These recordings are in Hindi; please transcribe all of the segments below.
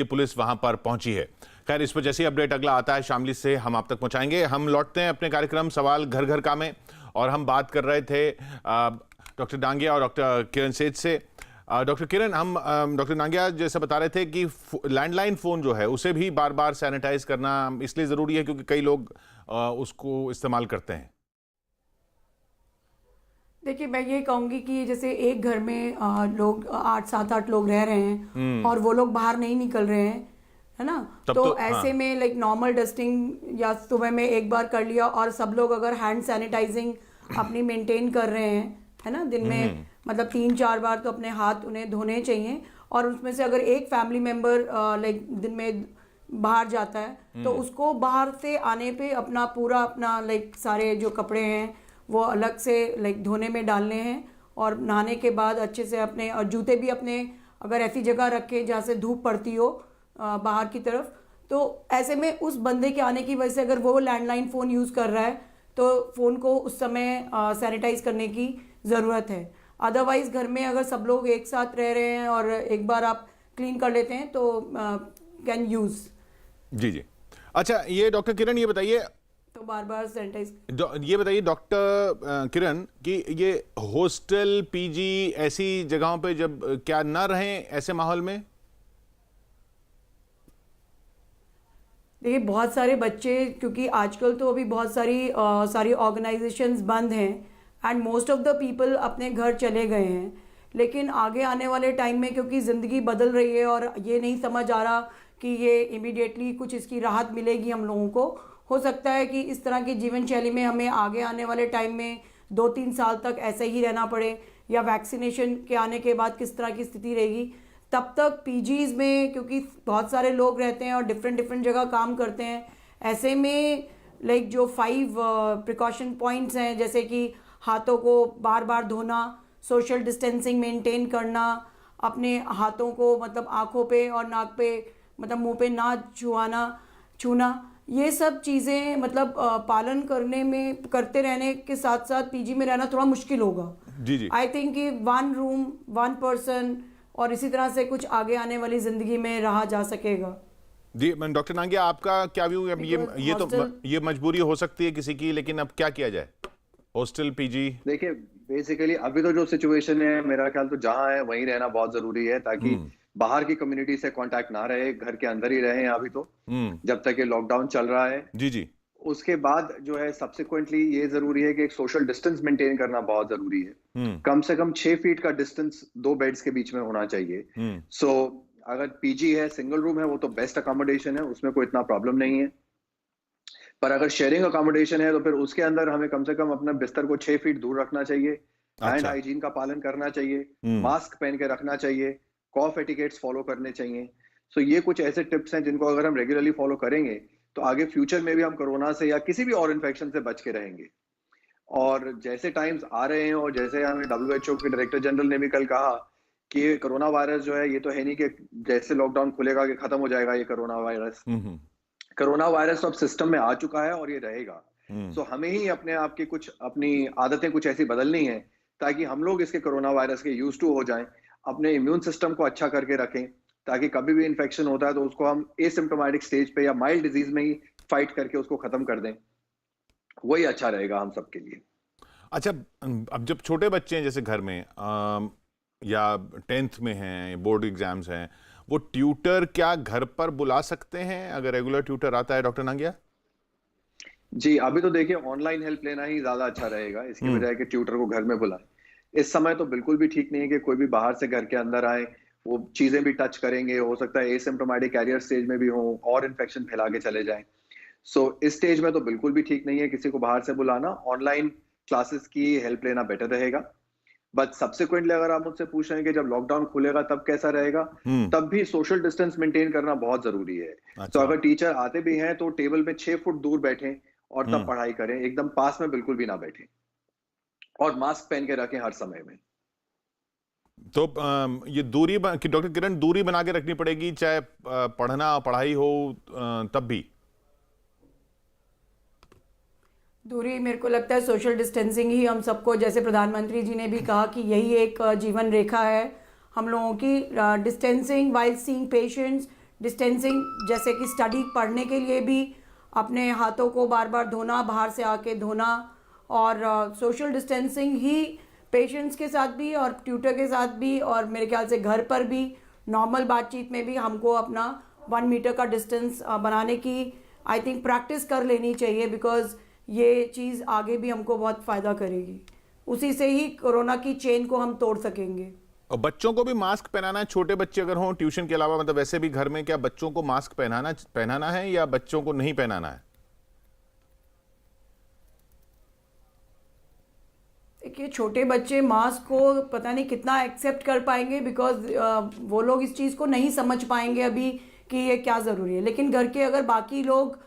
ये पुलिस वहां पर पहुंची है। खैर, इस पर जैसी अपडेट अगला आता है शामली से हम आप तक पहुंचाएंगे। हम लौटते हैं अपने कार्यक्रम सवाल घर घर का में, और हम बात कर रहे थे डॉक्टर डांगिया और डॉक्टर किरण सेठ से। डॉक्टर किरण, हम डॉक्टर डांगिया जैसे बता रहे थे कि लैंडलाइन फ़ोन जो है उसे भी बार बार सैनिटाइज करना इसलिए ज़रूरी है क्योंकि कई लोग उसको इस्तेमाल करते हैं। देखिए, मैं ये कहूँगी कि जैसे एक घर में लोग 7-8 लोग रह रहे हैं और वो लोग बाहर नहीं निकल रहे हैं, है ना, तो ऐसे हाँ। में लाइक नॉर्मल डस्टिंग या सुबह में एक बार कर लिया, और सब लोग अगर हैंड सैनिटाइजिंग अपनी मेंटेन कर रहे हैं, है ना, दिन में मतलब 3-4 बार तो अपने हाथ उन्हें धोने चाहिए। और उसमें से अगर एक फैमिली मेंबर लाइक दिन में बाहर जाता है तो उसको बाहर से आने पे अपना लाइक सारे जो कपड़े हैं वो अलग से लाइक धोने में डालने हैं, और नहाने के बाद अच्छे से अपने और जूते भी अपने अगर ऐसी जगह रखें जहाँ से धूप पड़ती हो बाहर की तरफ, तो ऐसे में उस बंदे के आने की वजह से अगर वो लैंडलाइन फ़ोन यूज़ कर रहा है तो फ़ोन को उस समय सैनिटाइज करने की ज़रूरत है। अदरवाइज़ घर में अगर सब लोग एक साथ रह रहे हैं और एक बार आप क्लीन कर लेते हैं तो कैन यूज़। जी जी। अच्छा, ये डॉक्टर किरण ये बताइए, तो बार बार सैनिटाइज ये बताइए डॉक्टर किरण कि ये हॉस्टल पीजी ऐसी जगहों पे जब क्या ना रहें ऐसे माहौल में? देखिए, बहुत सारे बच्चे, क्योंकि आजकल तो अभी बहुत सारी ऑर्गेनाइजेशंस बंद हैं and most of the people अपने घर चले गए हैं, लेकिन आगे आने वाले टाइम में क्योंकि ज़िंदगी बदल रही है और ये नहीं समझ आ रहा कि ये इमीडिएटली कुछ इसकी राहत मिलेगी हम लोगों को, हो सकता है कि इस तरह की जीवन शैली में हमें आगे आने वाले टाइम में 2-3 साल तक ऐसे ही रहना पड़े, या वैक्सीनेशन के आने के बाद किस तरह की स्थिति रहेगी तब तक पीजीज़ में, क्योंकि बहुत सारे लोग रहते हैं और डिफरेंट जगह काम करते हैं, ऐसे में लाइक जो 5 प्रिकॉशन पॉइंट्स हैं, जैसे कि हाथों को बार बार धोना, सोशल डिस्टेंसिंग मेंटेन करना, अपने हाथों को मतलब आँखों पे और नाक पे मतलब मुंह पे ना छूना, ये सब चीज़ें मतलब पालन करते रहने के साथ साथ पीजी में रहना थोड़ा मुश्किल होगा। जी जी। आई थिंक कि 1 रूम 1 पर्सन और इसी तरह से कुछ आगे आने वाली जिंदगी में रहा जा सकेगा। जी, डॉक्टर नांगिया, आपका क्या व्यू है? ये मजबूरी हो सकती है किसी की, लेकिन अब क्या किया जाए? हॉस्टल पीजी, देखिए बेसिकली अभी तो जो सिचुएशन है मेरा ख्याल तो जहां है वहीं रहना बहुत जरूरी है, ताकि बाहर की कम्युनिटी से कांटेक्ट ना रहे, घर के अंदर ही रहे अभी तो जब तक ये लॉकडाउन चल रहा है। जी जी। उसके बाद जो है सब्सिक्वेंटली ये जरूरी है कि एक सोशल डिस्टेंस मेंटेन करना बहुत जरूरी है। कम से कम 6 फीट का डिस्टेंस 2 बेड्स के बीच में होना चाहिए। सो अगर पीजी है, सिंगल रूम है, वो तो बेस्ट अकोमोडेशन है, उसमें कोई इतना प्रॉब्लम नहीं है। पर अगर शेयरिंग अकोमोडेशन है तो फिर उसके अंदर हमें कम से कम अपने बिस्तर को 6 फीट दूर रखना चाहिए, हैंड हाइजीन का पालन करना चाहिए, मास्क पहन के रखना चाहिए, कॉफ एटिकेट्स फॉलो करने चाहिए। सो ये कुछ ऐसे टिप्स हैं जिनको अगर हम रेगुलरली फॉलो करेंगे तो आगे फ्यूचर में भी हम कोरोना से या किसी भी और इन्फेक्शन से बच के रहेंगे। और जैसे टाइम्स आ रहे हैं और जैसे हमें WHO के डायरेक्टर जनरल ने भी कल कहा कि कोरोना वायरस जो है ये तो है नहीं कि जैसे लॉकडाउन खुलेगा कि खत्म हो जाएगा ये कोरोना वायरस। कोरोना वायरस तो अब सिस्टम में आ चुका है और ये रहेगा। सो हमें ही अपने आप की कुछ अपनी आदतें कुछ ऐसी बदलनी है ताकि हम लोग इसके कोरोना वायरस के यूज टू हो जाएं, अपने इम्यून सिस्टम को अच्छा करके रखें, ताकि कभी भी इन्फेक्शन होता है तो उसको हम एसिम्प्टोमेटिक स्टेज पे या माइल्ड डिजीज में ही फाइट करके उसको खत्म कर दें। वही अच्छा रहेगा हम सबके लिए। अच्छा, अब जब छोटे बच्चे हैं जैसे घर में या 10th में हैं, बोर्ड एग्जाम्स हैं, वो ट्यूटर क्या घर पर बुला सकते हैं अगर रेगुलर ट्यूटर आता है, डॉक्टर नांगिया? जी, अभी तो देखिए ऑनलाइन हेल्प लेना ही ज्यादा अच्छा रहेगा इसकी बजाय कि ट्यूटर को घर में बुलाएं। इस समय तो बिल्कुल भी ठीक नहीं है कि कोई भी बाहर से घर के अंदर आए, वो चीजें भी टच करेंगे, हो सकता है एसिम्प्टोमेटिक कैरियर स्टेज में भी हो और इन्फेक्शन फैला के चले जाएं। सो इस स्टेज में तो बिल्कुल भी ठीक नहीं है किसी को बाहर से बुलाना। ऑनलाइन क्लासेस की हेल्प लेना बेटर रहेगा। बट सब्सिक्वेंटली अगर आप मुझसे पूछ रहे हैं कि जब लॉकडाउन खुलेगा तब कैसा रहेगा, तब भी सोशल डिस्टेंस मेंटेन करना बहुत जरूरी है। तो अगर टीचर आते भी हैं तो टेबल पे 6 फुट दूर बैठें और तब पढ़ाई करें, एकदम पास में बिल्कुल भी ना बैठें, और मास्क पहन के रखें हर समय में। तो ये दूरी डॉक्टर किरण, दूरी बना के रखनी पड़ेगी चाहे पढ़ाई हो तब भी? दूरी, मेरे को लगता है सोशल डिस्टेंसिंग ही हम सबको, जैसे प्रधानमंत्री जी ने भी कहा कि यही एक जीवन रेखा है हम लोगों की, distancing while seeing patients, distancing, जैसे कि स्टडी पढ़ने के लिए भी अपने हाथों को बार बार धोना, बाहर से आके धोना, और सोशल डिस्टेंसिंग ही पेशेंट्स के साथ भी और ट्यूटर के साथ भी, और मेरे ख्याल से घर पर भी नॉर्मल बातचीत में भी हमको अपना 1 मीटर का डिस्टेंस बनाने की आई थिंक प्रैक्टिस कर लेनी चाहिए, बिकॉज ये चीज़ आगे भी हमको बहुत फ़ायदा करेगी। उसी से ही कोरोना की चेन को हम तोड़ सकेंगे। और बच्चों को भी मास्क पहनाना है, छोटे बच्चे अगर हों ट्यूशन के अलावा, मतलब वैसे भी घर में क्या बच्चों को मास्क पहनाना है या बच्चों को नहीं पहनाना है? देखिए, छोटे बच्चे मास्क को पता नहीं कितना एक्सेप्ट कर पाएंगे, बिकॉज वो लोग इस चीज़ को नहीं समझ पाएंगे अभी कि ये क्या ज़रूरी है। लेकिन घर के अगर बाकी लोग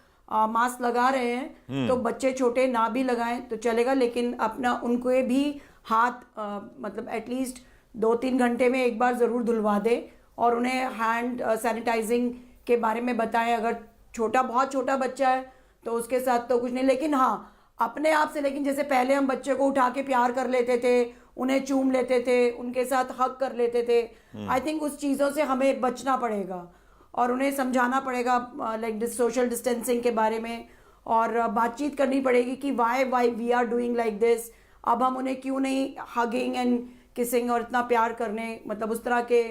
मास्क लगा रहे हैं तो बच्चे छोटे ना भी लगाएं तो चलेगा, लेकिन अपना उनको भी हाथ मतलब एटलीस्ट 2-3 घंटे में एक बार ज़रूर धुलवा दे, और उन्हें हैंड सैनिटाइजिंग के बारे में बताएं। अगर बहुत छोटा बच्चा है तो उसके साथ तो कुछ नहीं, लेकिन हाँ अपने आप से, लेकिन जैसे पहले हम बच्चे को उठा के प्यार कर लेते थे, उन्हें चूम लेते थे, उनके साथ हग कर लेते थे, आई थिंक उस चीज़ों से हमें बचना पड़ेगा और उन्हें समझाना पड़ेगा लाइक सोशल डिस्टेंसिंग के बारे में, और बातचीत करनी पड़ेगी कि why we are doing like this. अब हम उन्हें क्यों नहीं हगिंग एंड किसिंग और इतना प्यार करने, मतलब उस तरह के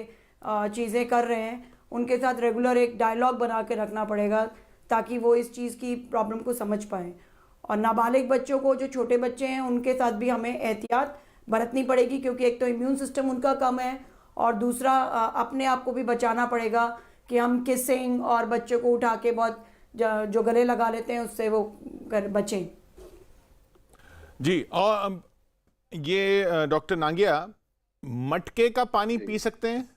चीज़ें कर रहे हैं। उनके साथ रेगुलर एक डायलॉग बना के रखना पड़ेगा ताकि वो इस चीज़ की प्रॉब्लम को समझ पाएँ। और नाबालिग बच्चों को, जो छोटे बच्चे हैं, उनके साथ भी हमें एहतियात बरतनी पड़ेगी, क्योंकि एक तो इम्यून सिस्टम उनका कम है और दूसरा अपने आप को भी बचाना पड़ेगा कि हम किसिंग और बच्चों को उठा के बहुत जो गले लगा लेते हैं उससे वो बचें। जी, और ये डॉक्टर नांगिया, मटके का पानी पी सकते हैं?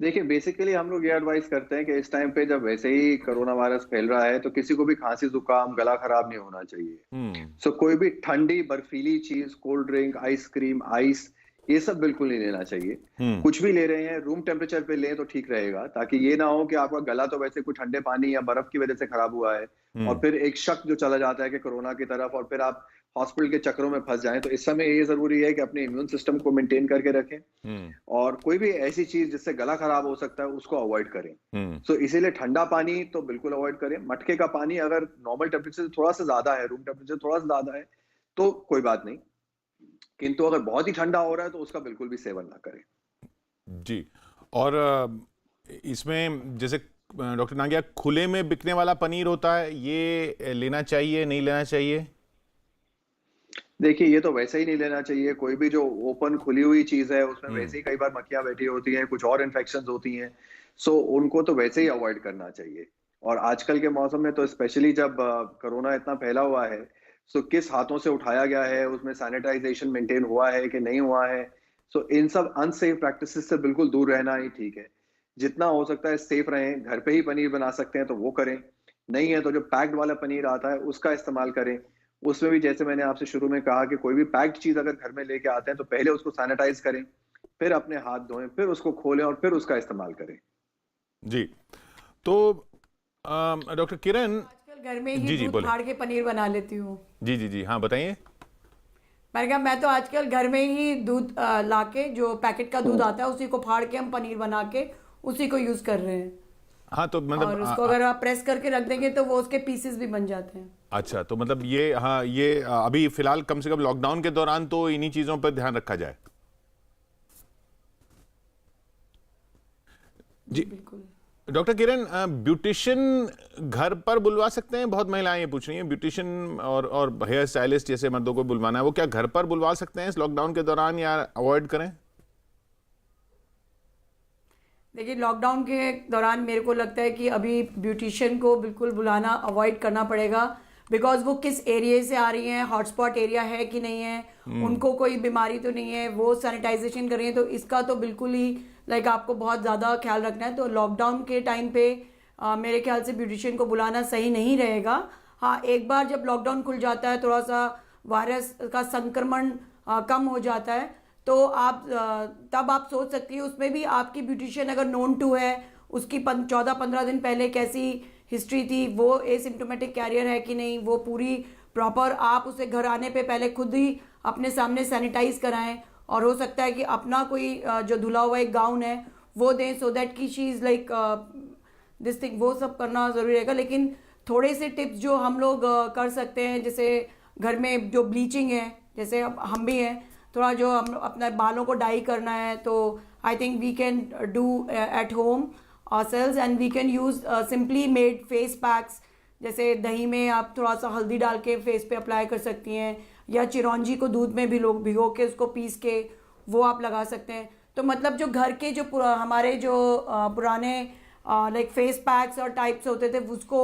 देखिए, बेसिकली हम लोग ये एडवाइस करते हैं कि इस टाइम पे जब वैसे ही कोरोना वायरस फैल रहा है तो किसी को भी खांसी जुकाम गला खराब नहीं होना चाहिए। सो कोई भी ठंडी बर्फीली चीज, कोल्ड ड्रिंक, आइसक्रीम, आइस, ये सब बिल्कुल नहीं लेना चाहिए। कुछ भी ले रहे हैं रूम टेम्परेचर पे लें तो ठीक रहेगा, ताकि ये ना हो कि आपका गला तो वैसे कोई ठंडे पानी या बर्फ की वजह से खराब हुआ है और फिर एक शक जो चला जाता है कि कोरोना की तरफ, और फिर आप हॉस्पिटल के चक्रों में फंस जाएं। तो इस समय ये जरूरी है कि अपने इम्यून सिस्टम को मेंटेन करके रखें और कोई भी ऐसी चीज जिससे गला खराब हो सकता है उसको अवॉइड करें। सो इसीलिए ठंडा पानी तो बिल्कुल अवॉइड करें। मटके का पानी अगर नॉर्मल टेम्परेचर से थोड़ा सा ज्यादा है, रूम टेम्परेचर थोड़ा सा ज्यादा है तो कोई बात नहीं, किंतु अगर बहुत ही ठंडा हो रहा है तो उसका बिल्कुल भी सेवन ना करें। जी, और इसमें जैसे डॉक्टर नांगिया, खुले में बिकने वाला पनीर होता है, ये लेना चाहिए नहीं लेना चाहिए? देखिए, ये तो वैसे ही नहीं लेना चाहिए। कोई भी जो ओपन खुली हुई चीज है उसमें वैसे ही कई बार मक्खियां बैठी होती हैं, कुछ और इन्फेक्शंस होती हैं, सो उनको तो वैसे ही अवॉइड करना चाहिए। और आजकल के मौसम में तो स्पेशली जब कोरोना इतना फैला हुआ है, सो किस हाथों से उठाया गया है, उसमें सैनिटाइजेशन मेंटेन हुआ है कि नहीं हुआ है, सो इन सब अनसेफ प्रैक्टिसेस से बिल्कुल दूर रहना ही ठीक है। जितना हो सकता है सेफ रहें। घर पे ही पनीर बना सकते हैं तो वो करें, नहीं है तो जो पैक्ड वाला पनीर आता है उसका इस्तेमाल करें। उसमें भी जैसे मैंने आपसे शुरू में कहा कि कोई भी पैक्ड चीज अगर घर में लेके आते हैं तो पहले उसको सैनिटाइज करें, फिर अपने हाथ धोएं, फिर उसको खोलें और फिर उसका इस्तेमाल करें। जी, तो डॉक्टर किरण, आजकल घर में ही दूध फाड़ के पनीर बना लेती हूँ। जी जी जी, हाँ बताइए। मैंने कहा, मैं तो आजकल घर में ही दूध लाके, जो पैकेट का दूध आता है उसी को फाड़ के हम पनीर बना के उसी को यूज कर रहे हैं। हाँ, तो मतलब और उसको अगर आप प्रेस करके रख देंगे तो वो उसके पीसेस भी बन जाते हैं। अच्छा, तो मतलब ये, हाँ, ये अभी फिलहाल कम से कम लॉकडाउन के दौरान तो इन्हीं चीजों पर ध्यान रखा जाए। जी बिल्कुल। डॉक्टर किरण, ब्यूटिशियन घर पर बुलवा सकते हैं? बहुत महिलाएं ये पूछ रही हैं, ब्यूटिशियन और हेयर स्टाइलिस्ट जैसे मर्दों को बुलवाना है, वो क्या घर पर बुलवा सकते हैं इस लॉकडाउन के दौरान या अवॉइड करें? देखिए, लॉकडाउन के दौरान मेरे को लगता है कि अभी ब्यूटिशियन को बिल्कुल बुलाना अवॉइड करना पड़ेगा, बिकॉज वो किस एरिया से आ रही हैं, हॉटस्पॉट एरिया है कि नहीं है, उनको कोई बीमारी तो नहीं है, वो सैनिटाइजेशन कर रही है, तो इसका तो बिल्कुल ही लाइक आपको बहुत ज़्यादा ख्याल रखना है। तो लॉकडाउन के टाइम पे मेरे ख्याल से ब्यूटिशियन को बुलाना सही नहीं रहेगा। हाँ, एक बार जब लॉकडाउन खुल जाता है, थोड़ा सा वायरस का संक्रमण कम हो जाता है, तो आप तब आप सोच सकती है, उसमें भी आपकी ब्यूटिशियन अगर नोन टू है, उसकी 14-15 दिन पहले कैसी हिस्ट्री थी, वो एसिम्प्टोमेटिक कैरियर है कि नहीं, वो पूरी प्रॉपर आप उसे घर आने पे पहले खुद ही अपने सामने सैनिटाइज कराएं। और हो सकता है कि अपना कोई जो धुला हुआ एक गाउन है वो दें सो दैट कि she is like this thing, वो सब करना ज़रूरी रहेगा। लेकिन थोड़े से टिप्स जो हम लोग कर सकते हैं, जैसे घर में जो ब्लीचिंग है, जैसे अब हम भी हैं, थोड़ा जो हम अपने बालों को डाई करना है, तो I think we can do at home ourselves and we can use simply made face packs। जैसे दही में आप थोड़ा सा हल्दी डाल के फेस पे अप्लाई कर सकती हैं, या चिरौंजी को दूध में भी लोग भिगो के उसको पीस के वो आप लगा सकते हैं। तो मतलब जो घर के जो हमारे जो पुराने लाइक फेस पैक्स और टाइप्स होते थे उसको,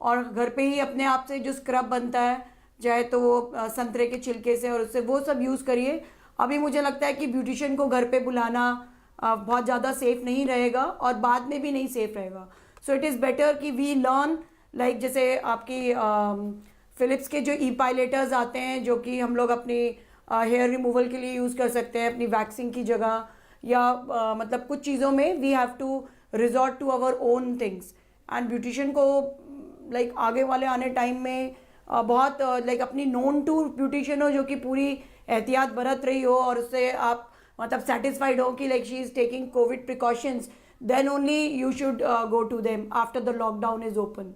और घर पे ही अपने आप से जो स्क्रब बनता है, चाहे तो वो संतरे के छिलके से, और उससे वो सब यूज़ करिए। अभी मुझे लगता है कि ब्यूटिशियन को घर पे बुलाना बहुत ज़्यादा सेफ नहीं रहेगा और बाद में भी नहीं सेफ रहेगा। सो इट इज़ बेटर कि वी लर्न लाइक जैसे आपकी फिलिप्स के जो ई पायलेटर्स आते हैं, जो कि हम लोग अपनी हेयर रिमूवल के लिए यूज़ कर सकते हैं अपनी वैक्सिंग की जगह, या मतलब कुछ चीज़ों में we have to resort to our own things. And beautician को लाइक आगे वाले आने टाइम में बहुत लाइक अपनी नोन टू ब्यूटिशियन हो जो कि पूरी एहतियात बरत रही हो, और उससे आप मतलब सेटिस्फाइड हो कि like she is taking covid precautions, then only you should go to them after the lockdown is open.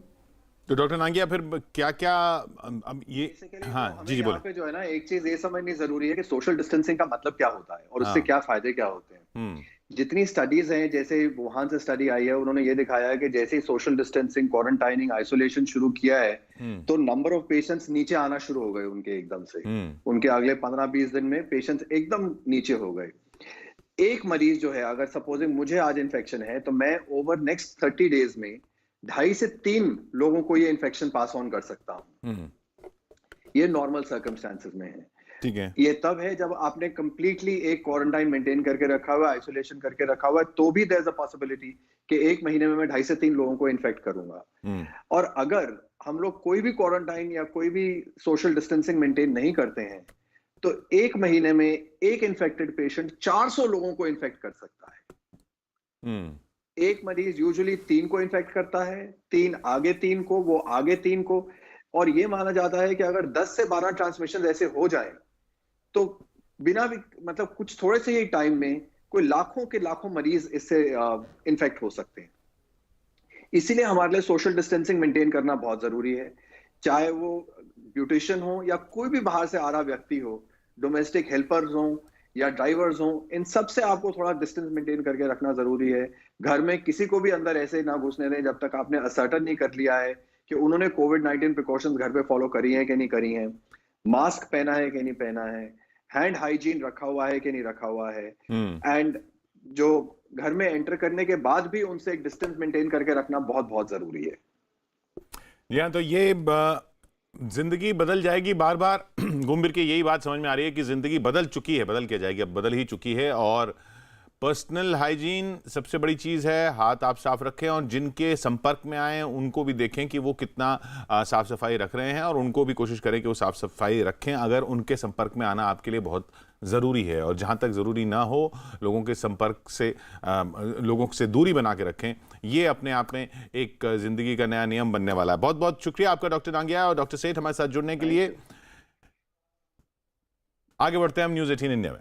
तो डॉक्टर नांगिया फिर क्या क्या अब ये, हाँ जी यहाँ बोले। पे जो है ना, एक चीज ये समझनी जरूरी है कि सोशल डिस्टेंसिंग का मतलब क्या होता है और उससे क्या फायदे क्या होते हैं। जितनी स्टडीज हैं, जैसे वुहान से स्टडी आई है, उन्होंने ये दिखाया है कि जैसे ही सोशल डिस्टेंसिंग, क्वारंटाइनिंग, आइसोलेशन शुरू किया है, तो नंबर ऑफ पेशेंट्स नीचे आना शुरू हो गए उनके एकदम से। उनके अगले 15-20 दिन में पेशेंट्स एकदम नीचे हो गए। एक मरीज जो है, अगर सपोजिंग मुझे आज इन्फेक्शन है, तो मैं ओवर नेक्स्ट 30 डेज में 2.5 से 3 लोगों को ये इन्फेक्शन पास ऑन कर सकता हूँ। ये नॉर्मल सर्कमस्टांसेस में है। ठीक है। ये तब है जब आपने कंप्लीटली एक क्वारंटाइन मेंटेन करके रखा हुआ है, आइसोलेशन करके रखा हुआ है, तो भी देयर इज अ पॉसिबिलिटी कि एक महीने में मैं 2.5 से 3 लोगों को इन्फेक्ट करूंगा। और अगर हम लोग कोई भी क्वारंटाइन या कोई भी सोशल डिस्टेंसिंग मेंटेन नहीं करते हैं, तो एक महीने में एक इन्फेक्टेड पेशेंट 400 लोगों को इन्फेक्ट कर सकता है। एक मरीज यूजुअली 3 को इन्फेक्ट करता है, 3 आगे 3 को, वो आगे 3 को, और ये माना जाता है कि अगर 10 से 12 ट्रांसमिशन ऐसे हो जाए, तो बिना भी मतलब कुछ थोड़े से ही टाइम में कोई लाखों के लाखों मरीज इससे इन्फेक्ट हो सकते हैं। इसीलिए हमारे लिए सोशल डिस्टेंसिंग मेंटेन करना बहुत जरूरी है, चाहे वो ब्यूटिशियन हो या कोई भी बाहर से आ रहा व्यक्ति हो, डोमेस्टिक हेल्पर्स हो या ड्राइवर्स हो, इन सब से आपको थोड़ा डिस्टेंस मेंटेन करके रखना जरूरी है। घर में किसी को भी अंदर ऐसे ना घुसने दें जब तक आपने असर्टन नहीं कर लिया है कि उन्होंने कोविड-19 प्रिकॉशंस घर पे फॉलो करी है कि नहीं करी है, मास्क पहना है कि नहीं पहना है, हैंड हाइजीन रखा हुआ है कि नहीं रखा हुआ है, एंड जो घर में एंटर करने के बाद भी उनसे एक डिस्टेंस मेंटेन करके रखना बहुत बहुत जरूरी है। जी हाँ, तो ये जिंदगी बदल जाएगी, बार बार घूम फिर के यही बात समझ में आ रही है कि जिंदगी बदल चुकी है, बदल के जाएगी, अब बदल ही चुकी है। और पर्सनल हाइजीन सबसे बड़ी चीज़ है। हाथ आप साफ रखें और जिनके संपर्क में आए उनको भी देखें कि वो कितना साफ सफाई रख रहे हैं, और उनको भी कोशिश करें कि वो साफ सफाई रखें अगर उनके संपर्क में आना आपके लिए बहुत ज़रूरी है। और जहाँ तक ज़रूरी ना हो, लोगों के संपर्क से लोगों से दूरी बना के रखें। ये अपने आप में एक ज़िंदगी का नया नियम बनने वाला है। बहुत बहुत शुक्रिया आपका डॉक्टर नांगिया और डॉक्टर सेठ हमारे साथ जुड़ने के लिए। आगे बढ़ते हैं हम न्यूज़ 18 इंडिया में।